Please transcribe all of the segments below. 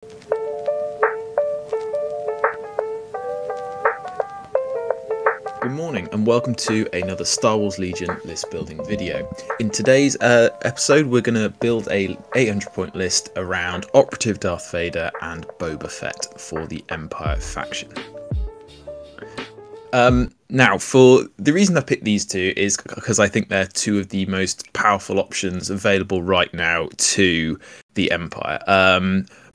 Good morning and welcome to another Star Wars Legion list building video. In today's episode we're going to build a 800 point list around Operative Darth Vader and Boba Fett for the Empire faction. Now, for the reason I picked these two is because I think they're two of the most powerful options available right now to the Empire.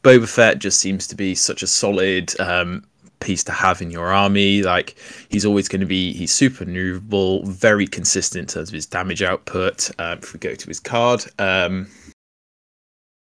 Boba Fett just seems to be such a solid piece to have in your army. Like, he's always going to be, he's super maneuverable, very consistent in terms of his damage output. If we go to his card,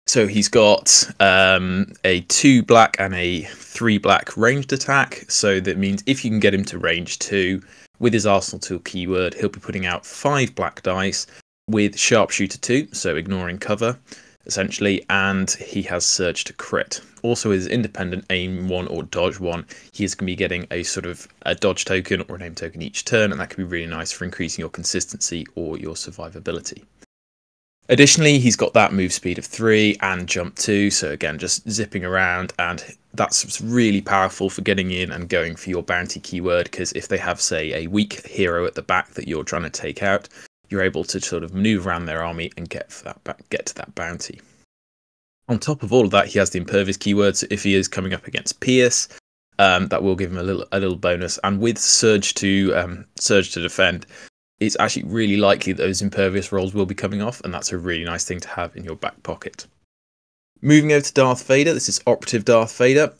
so he's got a 2 black and a 3 black ranged attack. So that means if you can get him to range 2 with his Arsenal Tool keyword, he'll be putting out 5 black dice with Sharpshooter 2, so ignoring cover essentially, and he has Surge to crit. Also, his independent aim 1 or dodge 1, he is going to be getting a sort of a dodge token or an aim token each turn, and that can be really nice for increasing your consistency or your survivability. Additionally, he's got that move speed of 3 and jump 2, so again, just zipping around, and that's really powerful for getting in and going for your bounty keyword, because if they have, say, a weak hero at the back that you're trying to take out, you're able to sort of maneuver around their army and get to that bounty. On top of all of that, he has the impervious keyword, so if he is coming up against Pierce, that will give him a little bonus, and with Surge to defend, it's actually really likely that those impervious rolls will be coming off, and that's a really nice thing to have in your back pocket. Moving over to Darth Vader, this is Operative Darth Vader.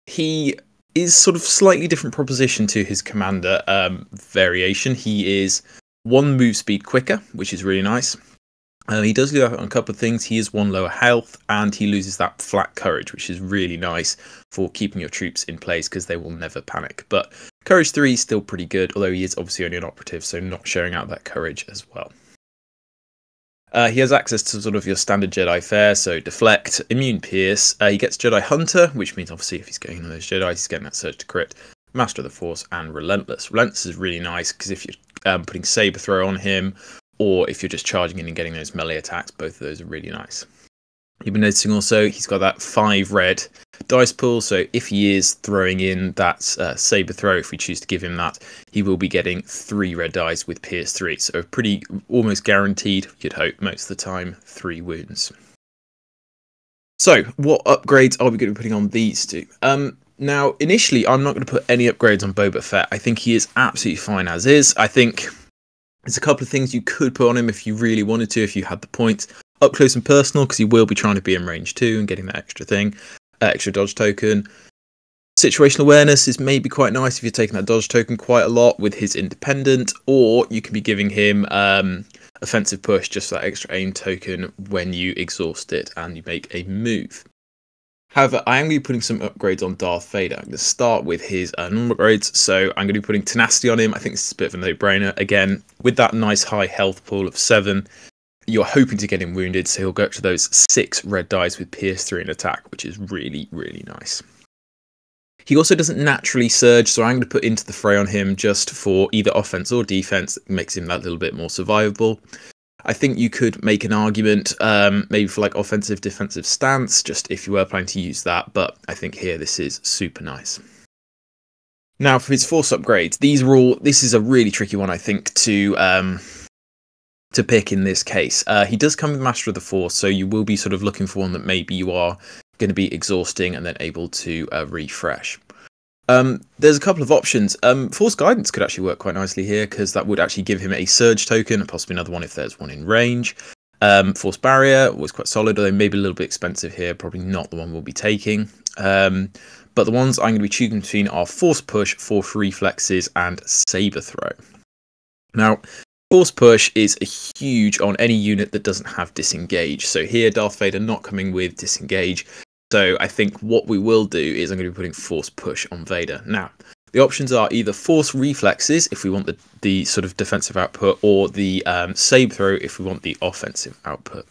He is sort of slightly different proposition to his commander variation. He is 1 move speed quicker, which is really nice. He does do that on a couple of things. He is 1 lower health, and he loses that flat courage, which is really nice for keeping your troops in place because they will never panic. But courage 3 is still pretty good, although he is obviously only an operative, so not showing out that courage as well. He has access to sort of your standard Jedi fare, so deflect, immune pierce. He gets Jedi Hunter, which means obviously if he's going on those Jedi, he's getting that Surge to crit. Master of the Force, and Relentless. Relentless is really nice because if you're putting Saber Throw on him, or if you're just charging in and getting those melee attacks, both of those are really nice. You've been noticing also he's got that 5 red dice pool, so if he is throwing in that Saber Throw, if we choose to give him that, he will be getting 3 red dice with Pierce 3, so pretty almost guaranteed, you'd hope most of the time, 3 wounds. So what upgrades are we going to be putting on these two? Now, initially, I'm not going to put any upgrades on Boba Fett. I think he is absolutely fine as is. I think there's a couple of things you could put on him if you really wanted to, if you had the points. Up close and personal, because he will be trying to be in range 2 and getting that extra thing, extra dodge token. Situational awareness is maybe quite nice if you're taking that dodge token quite a lot with his independent, or you can be giving him offensive push, just that extra aim token when you exhaust it and you make a move. However, I am going to be putting some upgrades on Darth Vader. I'm going to start with his normal upgrades. So I'm going to be putting Tenacity on him. I think this is a bit of a no-brainer. Again, with that nice high health pool of 7, you're hoping to get him wounded, so he'll go up to those 6 red dice with Pierce 3 and attack, which is really, really nice. He also doesn't naturally surge, so I'm going to put Into the Fray on him just for either offense or defense. That makes him that little bit more survivable. I think you could make an argument maybe for like offensive defensive stance, just if you were planning to use that, but I think here this is super nice. Now for his Force upgrades, this is a really tricky one I think to pick in this case. He does come with Master of the Force, so you will be sort of looking for one that maybe you are going to be exhausting and then able to refresh. There's a couple of options. Force Guidance could actually work quite nicely here, because that would actually give him a Surge token, and possibly another one if there's one in range. Force Barrier was quite solid, although maybe a little bit expensive here, probably not the one we'll be taking. But the ones I'm going to be choosing between are Force Push, Force Reflexes, and Saber Throw. Now, Force Push is a huge on any unit that doesn't have Disengage. So here, Darth Vader not coming with Disengage. So I think what we will do is I'm going to be putting Force Push on Vader. Now, the options are either Force Reflexes if we want the sort of defensive output, or the Saber Throw if we want the offensive output.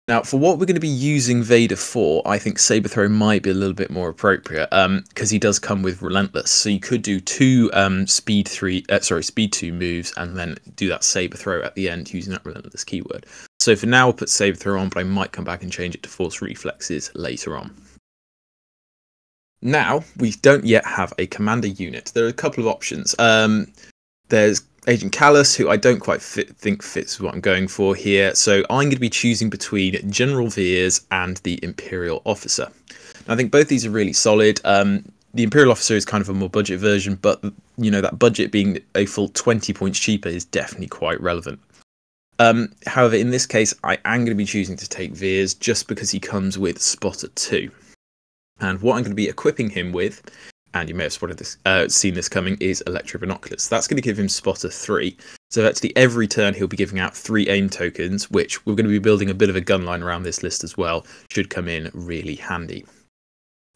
Now, for what we're going to be using Vader for, I think Saber Throw might be a little bit more appropriate, because he does come with Relentless. So you could do two speed 2 moves, and then do that Saber Throw at the end using that Relentless keyword. So for now, we'll put Saber Throw on, but I might come back and change it to Force Reflexes later on. Now, we don't yet have a commander unit. There are a couple of options. There's Agent Callus, who I don't quite think fits what I'm going for here. So I'm going to be choosing between General Veers and the Imperial Officer. Now, I think both these are really solid. The Imperial Officer is kind of a more budget version, but you know, that budget being a full 20 points cheaper is definitely quite relevant. However, in this case, I am going to be choosing to take Veers just because he comes with Spotter 2. And what I'm going to be equipping him with, and you may have spotted this, seen this coming, is Electro Binoculars. That's going to give him Spotter 3. So actually every turn he'll be giving out 3 aim tokens, which we're going to be building a bit of a gun line around this list as well. Should come in really handy.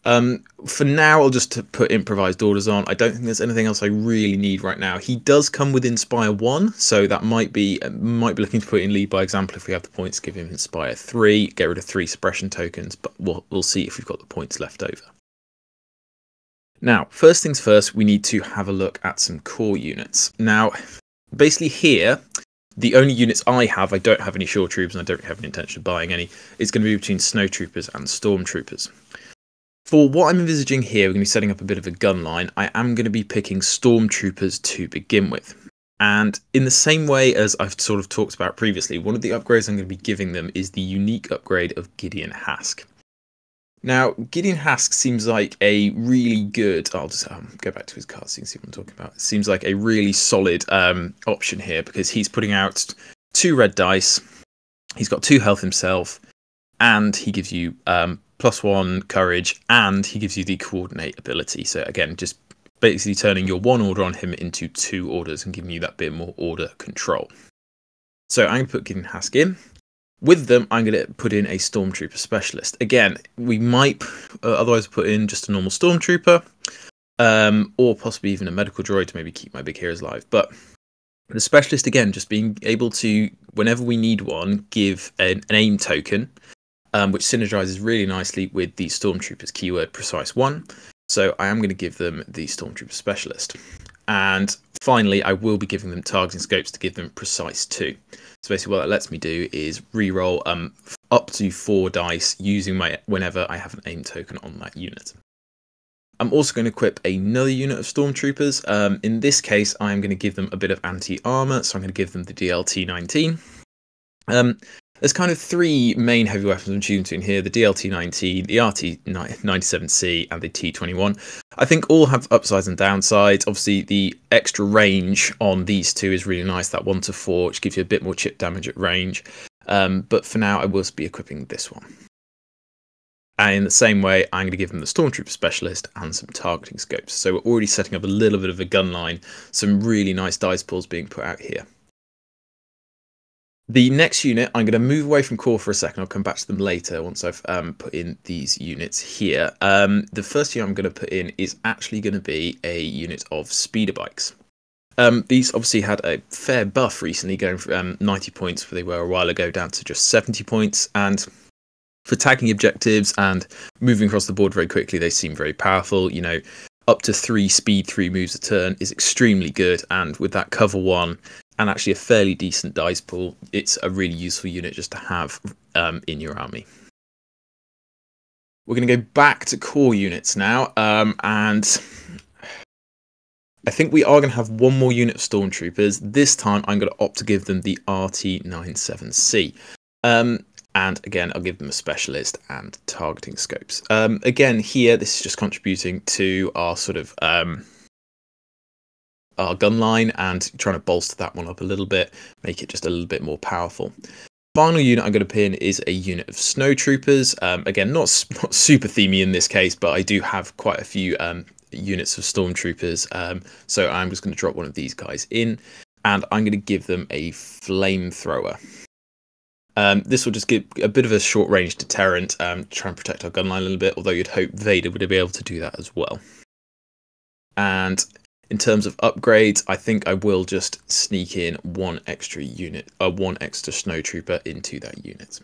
For now, I'll just put Improvised Orders on. I don't think there's anything else I really need right now. He does come with Inspire 1, so that might be looking to put in Lead by Example if we have the points. Give him Inspire 3, get rid of 3 suppression tokens, but we'll see if we've got the points left over. Now, first things first, we need to have a look at some core units. Now, basically here, the only units I don't have any Shore Troopers, and I don't have any intention of buying any. It's going to be between Snow Troopers and Storm Troopers. For what I'm envisaging here, we're going to be setting up a bit of a gun line. I am going to be picking Stormtroopers to begin with. And in the same way as I've sort of talked about previously, one of the upgrades I'm going to be giving them is the unique upgrade of Gideon Hask. Now, Gideon Hask seems like a really good... I'll just go back to his card so you can see what I'm talking about. It seems like a really solid option here because he's putting out 2 red dice. He's got 2 health himself. And he gives you... +1 courage, and he gives you the coordinate ability. So again, just basically turning your 1 order on him into 2 orders and giving you that bit more order control. So I'm going to put Gideon Hask in. With them, I'm going to put in a Stormtrooper Specialist. Again, we might otherwise put in just a normal Stormtrooper, or possibly even a medical droid to maybe keep my big heroes alive. But the Specialist, again, just being able to, whenever we need one, give an aim token, which synergizes really nicely with the Stormtroopers keyword Precise 1. So I am going to give them the Stormtrooper Specialist. And finally, I will be giving them targeting scopes to give them Precise 2. So basically what that lets me do is reroll up to 4 dice using whenever I have an aim token on that unit. I'm also going to equip another unit of Stormtroopers. In this case, I am going to give them a bit of anti-armor, so I'm going to give them the DLT-19. There's kind of 3 main heavy weapons I'm choosing between here, the DLT-19, the RT-97C, and the T-21. I think all have upsides and downsides. Obviously, the extra range on these 2 is really nice, that 1 to 4, which gives you a bit more chip damage at range. But for now, I will be equipping this one. And in the same way, I'm going to give them the Stormtrooper Specialist and some targeting scopes. So we're already setting up a little bit of a gun line, some really nice dice pulls being put out here. The next unit, I'm going to move away from core for a second. I'll come back to them later once I've put in these units here. The first unit I'm going to put in is actually going to be a unit of speeder bikes. These obviously had a fair buff recently, going from 90 points where they were a while ago down to just 70 points. And for tagging objectives and moving across the board very quickly, they seem very powerful. You know, up to 3 speed 3 moves a turn is extremely good. And with that cover 1... and actually a fairly decent dice pool, it's a really useful unit just to have in your army. We're going to go back to core units now, and I think we are going to have 1 more unit of Stormtroopers. This time I'm going to opt to give them the RT-97C. And again, I'll give them a Specialist and targeting scopes. Again, here, this is just contributing to our sort of... our gun line and trying to bolster that one up a little bit, make it just a little bit more powerful. Final unit I'm going to pin is a unit of Snow Troopers. Again, not super themey in this case, but I do have quite a few units of Stormtroopers, so I'm just going to drop one of these guys in, and I'm going to give them a Flamethrower. This will just give a bit of a short-range deterrent, try and protect our gun line a little bit, although you'd hope Vader would be able to do that as well. And in terms of upgrades, I think I will just sneak in 1 extra unit, 1 extra Snow Trooper into that unit.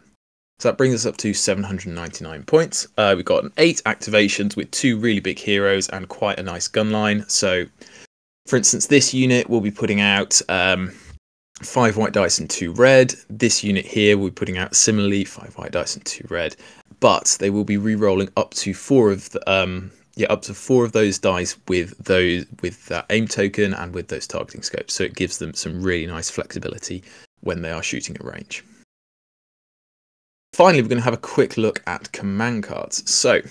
So that brings us up to 799 points. We've got 8 activations with 2 really big heroes and quite a nice gun line. So, for instance, this unit will be putting out 5 white dice and 2 red. This unit here will be putting out similarly 5 white dice and 2 red. But they will be re-rolling up to 4 of the, up to 4 of those dice with that aim token and with those targeting scopes. So it gives them some really nice flexibility when they are shooting at range. Finally, we're going to have a quick look at command cards. So,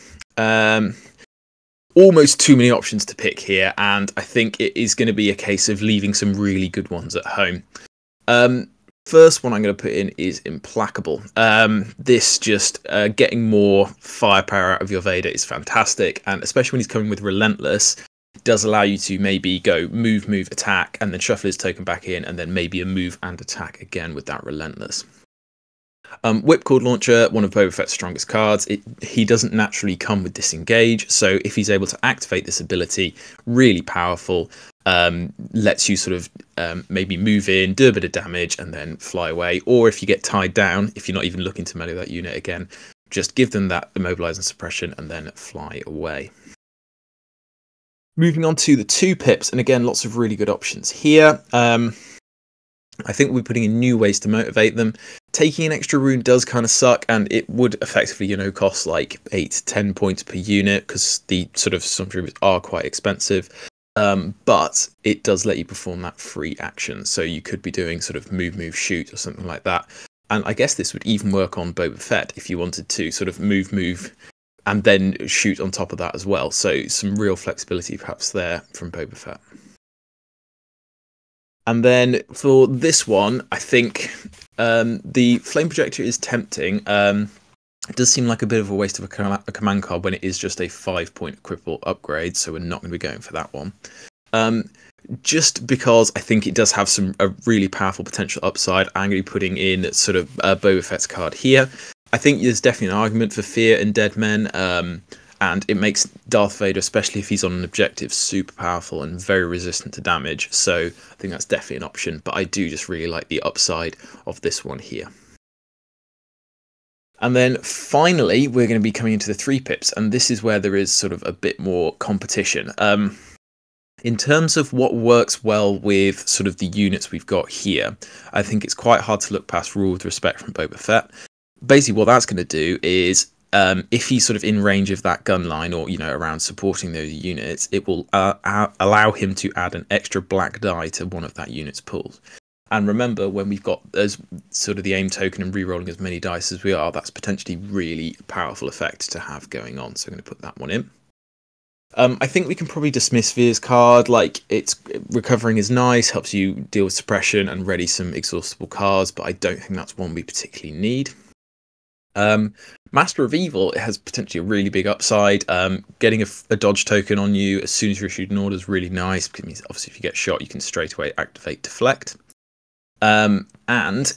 almost too many options to pick here, and I think it is going to be a case of leaving some really good ones at home. First one I'm going to put in is Implacable. This just getting more firepower out of your Vader is fantastic, and especially when he's coming with Relentless, it does allow you to maybe go move, attack, and then shuffle his token back in, and then maybe a move and attack again with that Relentless. Whipcord Launcher, one of Boba Fett's strongest cards. He doesn't naturally come with Disengage, so if he's able to activate this ability, really powerful. Lets you sort of maybe move in, do a bit of damage, and then fly away. Or if you get tied down, if you're not even looking to melee that unit again, just give them that Immobilize and Suppression and then fly away. Moving on to the 2 pips, and again, lots of really good options here. I think we're putting in new ways to motivate them. Taking an extra rune does kind of suck, and it would effectively, cost like 8 to 10 points per unit because the sort of runes are quite expensive. But it does let you perform that free action. So you could be doing sort of move, shoot or something like that. And I guess this would even work on Boba Fett if you wanted to sort of move and then shoot on top of that as well. So some real flexibility perhaps there from Boba Fett. And then for this one, I think the Flame Projector is tempting. It does seem like a bit of a waste of a command card when it is just a 5-point equipable upgrade, so we're not going to be going for that one. Just because I think it does have a really powerful potential upside, I'm going to be putting in sort of Boba Fett's card here. I think there's definitely an argument for Fear and Dead Men, and it makes Darth Vader, especially if he's on an objective, super powerful and very resistant to damage, so I think that's definitely an option, but I do just really like the upside of this one here. And then finally, we're going to be coming into the 3 pips, and this is where there is sort of a bit more competition. In terms of what works well with sort of the units we've got here, I think it's quite hard to look past Rule with Respect from Boba Fett. Basically, what that's going to do is, if he's sort of in range of that gun line or, around supporting those units, it will allow him to add an extra black die to one of that unit's pools. And remember, when we've got as sort of the aim token and re-rolling as many dice as we are, that's potentially really powerful effect to have going on. So I'm going to put that one in. I think we can probably dismiss Veers' card. Like, it's recovering is nice, helps you deal with suppression and ready some exhaustible cards, but I don't think that's one we particularly need. Master of Evil, it has potentially a really big upside. Getting a dodge token on you as soon as you're issued an order is really nice, because it means obviously if you get shot, you can straight away activate Deflect. And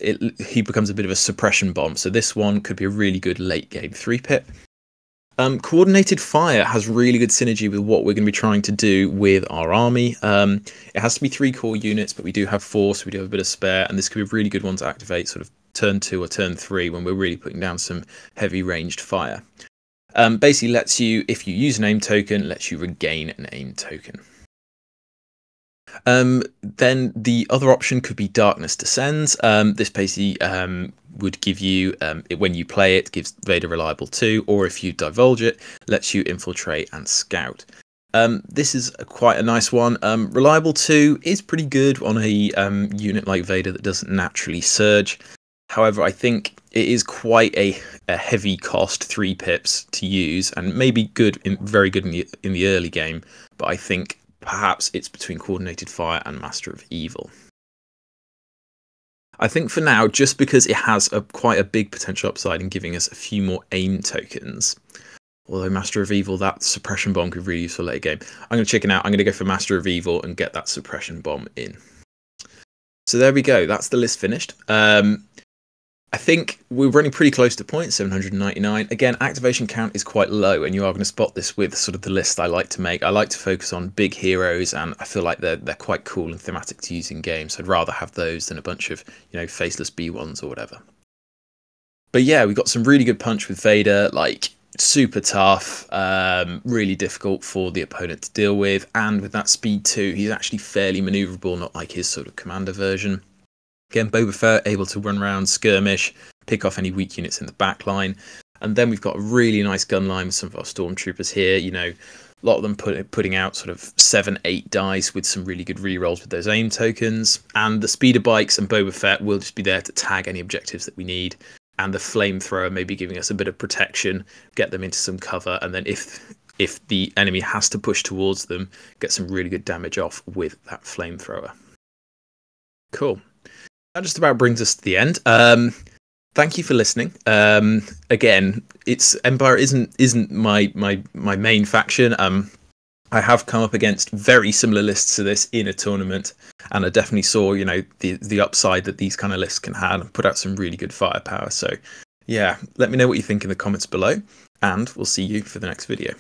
he becomes a bit of a suppression bomb, so this one could be a really good late game 3-pip. Coordinated Fire has really good synergy with what we're going to be trying to do with our army. It has to be 3 core units, but we do have 4, so we do have a bit of spare, and this could be a really good one to activate sort of turn 2 or turn 3 when we're really putting down some heavy ranged fire. Basically lets you, if you use an aim token, lets you regain an aim token. Then the other option could be Darkness Descends. This basically would give you, when you play it, gives Vader Reliable 2, or if you divulge it, lets you infiltrate and scout. This is quite a nice one. Reliable 2 is pretty good on a unit like Vader that doesn't naturally surge. However, I think it is quite a heavy cost 3 pips to use, and maybe very good in the early game, but I think perhaps it's between Coordinated Fire and Master of Evil. I think for now, just because it has quite a big potential upside in giving us a few more aim tokens, although Master of Evil, that suppression bomb could be really useful late game, I'm going to chicken out. I'm going to go for Master of Evil and get that suppression bomb in. So there we go. That's the list finished. I think we're running pretty close to point, 799. Again, activation count is quite low, and you are going to spot this with sort of the list I like to make. I like to focus on big heroes, and I feel like they're quite cool and thematic to use in games. So I'd rather have those than a bunch of, faceless B1s or whatever. But yeah, we got some really good punch with Vader, like super tough, really difficult for the opponent to deal with. And with that speed 2, he's actually fairly maneuverable, not like his sort of commander version. Again, Boba Fett able to run around, skirmish, pick off any weak units in the back line. And then we've got a really nice gun line with some of our stormtroopers here. You know, a lot of them putting out sort of 7-8 dice with some really good rerolls with those aim tokens. And the speeder bikes and Boba Fett will just be there to tag any objectives that we need. And the flamethrower maybe giving us a bit of protection, get them into some cover, and then if the enemy has to push towards them, get some really good damage off with that flamethrower. Cool. That just about brings us to the end. Thank you for listening. Again, Empire isn't my main faction. I have come up against very similar lists to this in a tournament, and I definitely saw, you know, the upside that these kind of lists can have and put out some really good firepower. So yeah, let me know what you think in the comments below, and we'll see you for the next video.